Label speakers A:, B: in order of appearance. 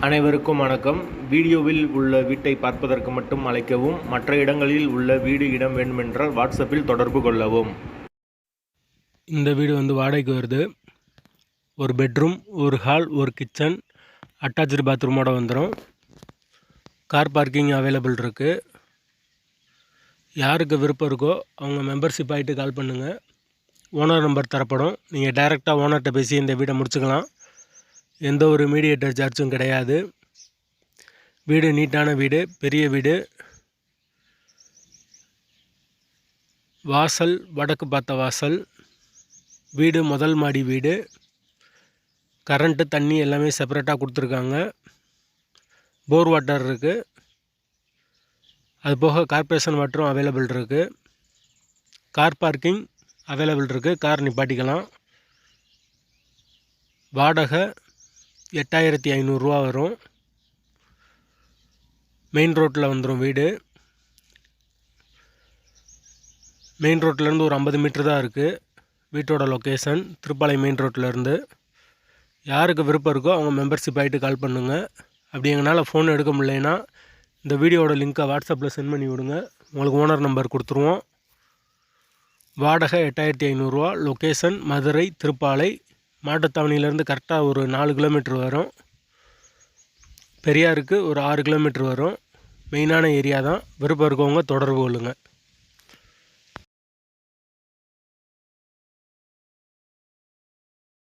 A: அனைவருக்கும் வணக்கம். வீடியோவில் உள்ள வீட்டை பார்ப்பதற்கு மட்டும் அழைக்கவும். மற்ற இடங்களில் உள்ள வீடு இடம் வேண்டுமென்றால் வாட்ஸ்அப்பில் தொடர்பு கொள்ளவும்.
B: இந்த வீடு வாடகைக்கு வருது. ஒரு பெட்ரூம், ஒரு ஹால், ஒரு கிச்சன், அட்டாச்சு பாத்ரூமோட வந்துடும். கார் பார்க்கிங் அவைலபிள் இருக்குது. யாருக்கு விருப்பம் இருக்கோ அவங்க மெம்பர்ஷிப் ஆகிட்டு கால் பண்ணுங்கள். ஓனர் நம்பர் தரப்படும். நீங்கள் டைரெக்டாக ஓனர்கிட்ட பேசி இந்த வீடை முடிச்சுக்கலாம். எந்த ஒரு மீடியேட்டர் சார்ஜும் கிடையாது. வீடு நீட்டான வீடு, பெரிய வீடு. வாசல் வடக்கு பார்த்த வாசல். வீடு முதல் மாடி வீடு. கரண்ட்டு தண்ணி எல்லாமே செப்பரேட்டாக கொடுத்துருக்காங்க. போர் வாட்டர் இருக்குது. அது போக கார்ப்பரேஷன் வாட்டரும் அவைலபிள் இருக்குது. கார் பார்க்கிங் அவைலபிள் இருக்குது. கார் நிப்பாட்டிக்கலாம். வாடகை 8500 வரும். மெயின் ரோட்டில் வந்துடும் வீடு. மெயின் ரோட்லேருந்து ஒரு 50 மீட்டர் தான் இருக்குது வீட்டோட லொக்கேஷன். திருப்பாளையம் மெயின் ரோட்லேருந்து. யாருக்கு விருப்பம் இருக்கோ அவங்க மெம்பர்ஷிப் ஆகிட்டு கால் பண்ணுங்கள். அப்படி எங்களால் ஃபோன் எடுக்க முடியலைன்னா இந்த வீடியோட லிங்க்கை வாட்ஸ்அப்பில் சென்ட் பண்ணி விடுங்க. உங்களுக்கு ஓனர் நம்பர் கொடுத்துருவோம். வாடகை 8500. லொக்கேஷன் மதுரை திருப்பாலை. மாட்டுத்தாவணியிலேருந்து கரெக்டாக ஒரு 4 கிலோமீட்டர் வரும். பெரியாருக்கு ஒரு 6 கிலோமீட்டர் வரும். மெயினான ஏரியா தான். விருப்பம் இருக்கவங்க தொடர்பு கொள்ளுங்கள்.